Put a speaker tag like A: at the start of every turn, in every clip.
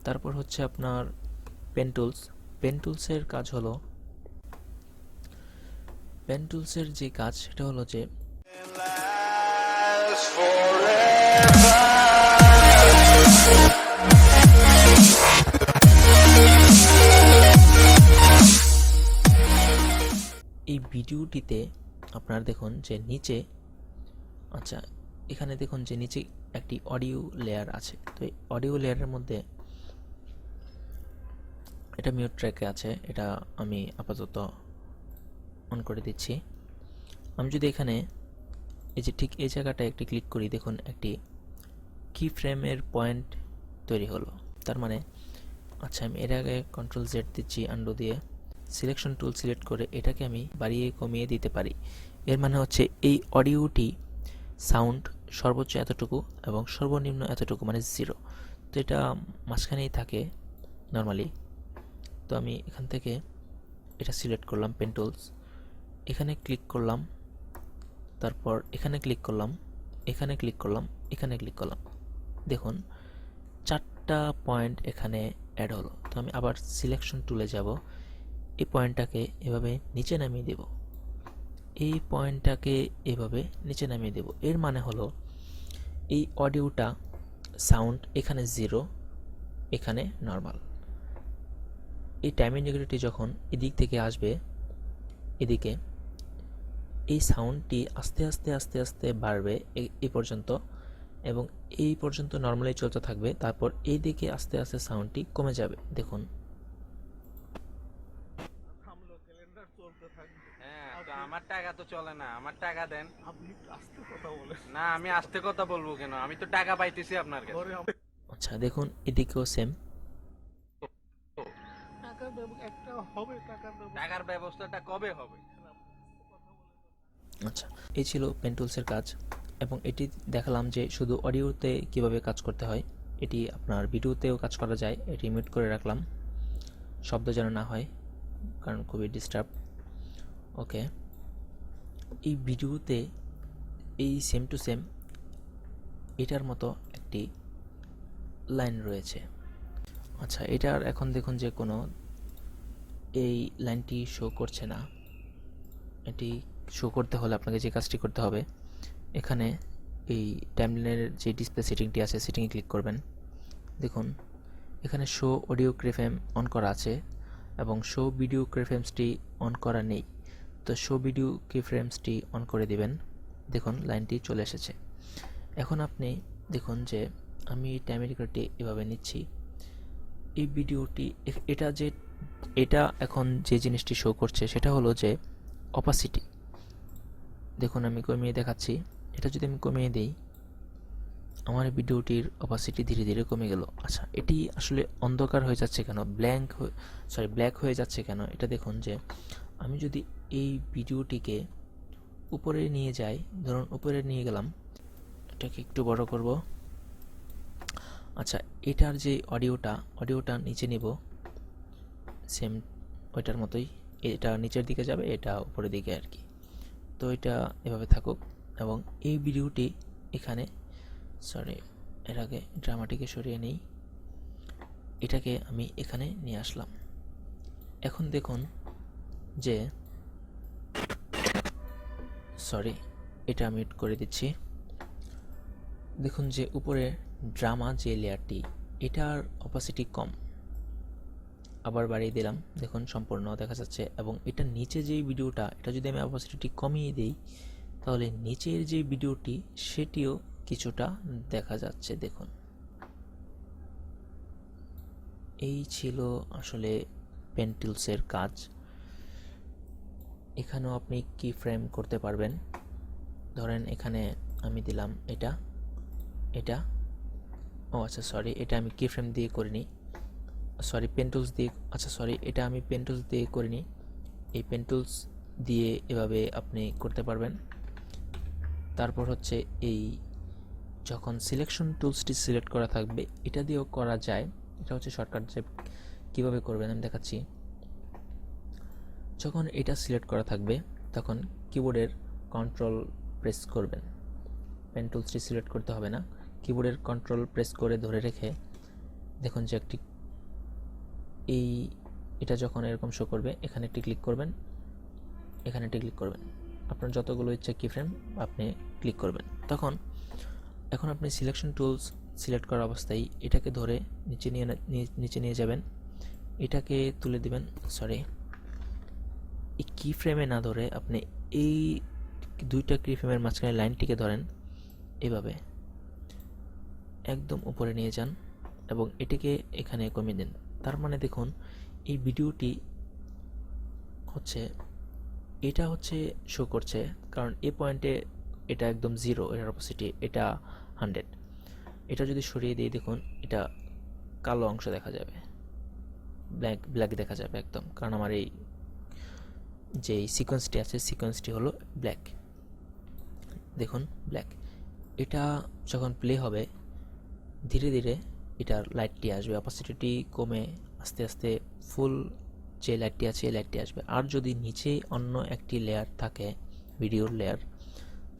A: তারপর হচ্ছে আপনার পেন টুলস। পেন টুলসের কাজ হলো, পেন টুলসের যে কাজ সেটা হলো যে এই ভিডিওটিতে আপনার দেখুন যে নিচে, আচ্ছা এখানে দেখুন যে নিচে একটি অডিও লেয়ার আছে। তো এই অডিও লেয়ারের মধ্যে এটা মিউট ট্র্যাকে আছে, এটা আমি আপাতত অন করে দিচ্ছি। আমি যদি এখানে এই যে ঠিক এই জায়গাটায় একটি ক্লিক করি, দেখুন একটি কি ফ্রেমের পয়েন্ট তৈরি হলো। তার মানে আচ্ছা আমি এর আগে কন্ট্রোল জেড দিচ্ছি আন্ডু দিয়ে, সিলেকশন টুল সিলেক্ট করে এটাকে আমি বাড়িয়ে কমিয়ে দিতে পারি। এর মানে হচ্ছে এই অডিওটি সাউন্ড সর্বোচ্চ এতটুকু এবং সর্বনিম্ন এতটুকু, মানে 0। তো এটা মাঝখানেই থাকে নর্মালি। তো আমি এখান থেকে এটা সিলেক্ট করলাম, পেন টুলস, এখানে ক্লিক করলাম, তারপর এখানে ক্লিক করলাম, এখানে ক্লিক করলাম, এখানে ক্লিক করলাম। দেখুন 4টা পয়েন্ট এখানে অ্যাড হলো। তো আমি আবার সিলেকশন টুলে যাব, এই পয়েন্টটাকে এভাবে নিচে নামিয়ে দেব, এই পয়েন্টটাকে এভাবে নিচে নামিয়ে দেব। এর মানে হলো এই অডিওটা সাউন্ড এখানে 0, এখানে নর্মাল। এই টাইম ইন্টিগ্রিটি যখন এদিক থেকে আসবে এদিকে, এই সাউন্ডটি আস্তে আস্তে আস্তে আস্তে বাড়বে এই পর্যন্ত, এবং এই পর্যন্ত নর্মালি চলতে থাকবে। তারপর এই দিকে আস্তে আস্তে সাউন্ডটি কমে যাবে। দেখুন
B: আমার টাকা তো চলে না, আমার টাকা দেন। আপনি আস্তে কথা বলেন না, আমি আস্তে কথা বলবো কেন? আমি তো টাকা পাইতেছি আপনার কাছে।
A: আচ্ছা দেখুন এদিকেও সেম।
B: টাকার ব্যবস্থাটা কবে হবে?
A: আচ্ছা এই ছিল পেন টুলসের কাজ, এবং এটি দেখালাম যে শুধু অডিওতে কিভাবে কাজ করতে হয়। এটি আপনার ভিডিওতেও কাজ করা যায়। এটি মিউট করে রাখলাম, শব্দ যেন না হয়, কারণ খুবই ডিস্টার্ব। ওকে, এই ভিডিওতে এই সেম টু সেম এটার মতো একটি লাইন রয়েছে। আচ্ছা এটার এখন দেখুন যে কোনো এই লাইনটি শো করছে না। এটি শো করতে হলে আপনাকে যে কাজটি করতে হবে, এখানে এই টাইমলাইনের যে ডিসপ্লে সেটিংটি আছে সেটিংয়ে ক্লিক করবেন। দেখুন এখানে শো অডিও কিফ্রেম অন করা আছে এবং শো ভিডিও কিফ্রেমসটি অন করা নেই। তো শো ভিডিও কিফ্রেমসটি অন করে দিবেন। দেখুন লাইনটি চলে এসেছে। এখন আপনি দেখুন যে আমি টাইম ইন্ডিকেটরটি এভাবে নিচ্ছি, এই ভিডিওটি এটা এখন যে জিনিসটি শো করছে সেটা হলো যে অপাসিটি। দেখুন আমি কমিয়ে দেখাচ্ছি, এটা যদি আমি কমিয়ে দিই, আমার ভিডিওটির অপাসিটি ধীরে ধীরে কমে গেল। আচ্ছা এটি আসলে অন্ধকার হয়ে যাচ্ছে কেন, ব্ল্যাক হয়ে যাচ্ছে কেন? এটা দেখুন যে আমি যদি এই ভিডিওটিকে উপরে নিয়ে যাই, ধরুন উপরে নিয়ে গেলাম, এটাকে একটু বড় করব। আচ্ছা এটার যে অডিওটা নিচে নিব, সেম ওইটার মতোই, এটা নিচের দিকে যাবে, এটা উপরের দিকে আর কি। তো এটা এভাবে থাকুক, এবং এই ভিডিওটি এখানে, সরি এর আগে ড্রামাটিকে সরিয়ে নেই, এটাকে আমি এখানে নিয়ে আসলাম। এখন দেখুন যে, সরি এটা মিউট করে দিচ্ছি। দেখুন যে উপরে ড্রামা যে লেয়ারটি, এটার অপাসিটি কম, আবার বাড়িয়ে দিলাম, দেখুন সম্পূর্ণ দেখা যাচ্ছে। এবং এটা নিচে যে ভিডিওটা, এটা যদি আমি অপাসিটি কমিয়ে দিই, তাহলে নিচের যে ভিডিওটি সেটিও কিছুটা দেখা যাচ্ছে। দেখুন এই ছিল আসলে পেন টুলসের কাজ। এখানেও আপনি কি ফ্রেম করতে পারবেন। ধরেন এখানে আমি দিলাম এটা, ও আচ্ছা সরি, এটা আমি কি ফ্রেম দিয়ে করিনি, সরি পেন টুলস দিয়ে, আচ্ছা সরি এটা আমি পেন টুলস দিয়ে করিনি। এই পেন টুলস দিয়ে এভাবে আপনি করতে পারবেন। তারপর হচ্ছে এই যখন সিলেকশন টুলসটি সিলেক্ট করা থাকবে, এটা দিয়েও করা যায়। এটা হচ্ছে শর্টকাট যে কীভাবে করবেন আমি দেখাচ্ছি। যখন এটা সিলেক্ট করা থাকবে তখন কিবোর্ডের কন্ট্রোল প্রেস করবেন, পেন টুলসটি সিলেক্ট করতে হবে না, কিবোর্ডের কন্ট্রোল প্রেস করে ধরে রেখে দেখুন যে একটি এটা যখন এরকম শো করবে, এখানে একটি ক্লিক করবেন, এখানে একটি ক্লিক করবেন, আপনার যতগুলো ইচ্ছা কি ফ্রেম আপনি ক্লিক করবেন। এখন আপনি সিলেকশন টুলস সিলেক্ট করা অবস্থায় এটাকে ধরে নিচে নিয়ে যাবেন, এটাকে তুলে দিবেন। এই কি ফ্রেমে না ধরে আপনি এই দুইটা কি ফ্রেমের মাঝখানে লাইনটিকে ধরেন, এভাবে একদম উপরে নিয়ে যান এবং এটিকে এখানে কমিয়ে দিন। তার মানে দেখুন এই ভিডিওটি এটা শো করছে, কারণ এই পয়েন্টে এটা একদম 0, এটার অপোসিটি এটা 100। এটা যদি সরিয়ে দিই দেখুন এটা কালো অংশ দেখা যাবে, ব্ল্যাক দেখা যাবে একদম, কারণ আমার এই যে সিকোয়েন্সটি আছে সিকোয়েন্সটি হলো ব্ল্যাক। দেখুন ব্ল্যাক। এটা যখন প্লে হবে ধীরে ধীরে এটার লাইটটি আসবে, অপাসিটি কমে আস্তে আস্তে ফুল যে লাইটটি আছে এই লাইটটি আসবে। আর যদি নিচে অন্য একটি লেয়ার থাকে, ভিডিওর লেয়ার,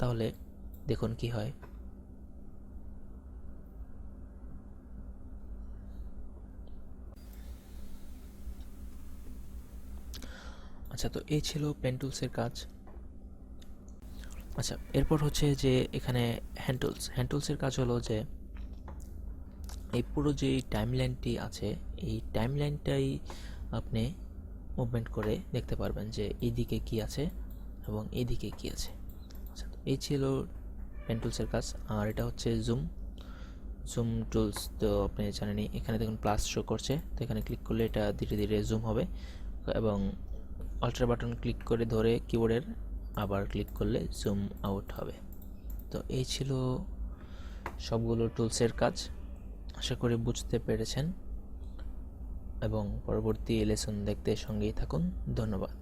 A: তাহলে দেখুন কি হয়। আচ্ছা, তো এই ছিল পেন টুলসের কাজ। আচ্ছা, এরপর যে এখানে হ্যান্ড টুলসের কাজ হলো যে এই পুরো যে টাইমলাইনটি আছে এই টাইমলাইনটাই আপনি মুভমেন্ট করে দেখতে পারবেন যে এইদিকে কি আছে এবং এইদিকে কি আছে। আচ্ছা, তো এই ছিল পেন টুলসের কাজ। আর এটা জুম টুলস, তো আপনি জানেনই, এখানে দেখুন প্লাস শো করছে, তো এখানে ক্লিক করলে এটা ধীরে ধীরে জুম হবে এবং অল্টার বাটন ক্লিক করে ধরে কিবোর্ডের আবার ক্লিক করলে জুম আউট হবে। তো এই ছিল সবগুলো টুলসের কাজ। আশা করি বুঝতে পেরেছেন এবং পরবর্তী লেসন দেখতে সঙ্গেই থাকুন। ধন্যবাদ।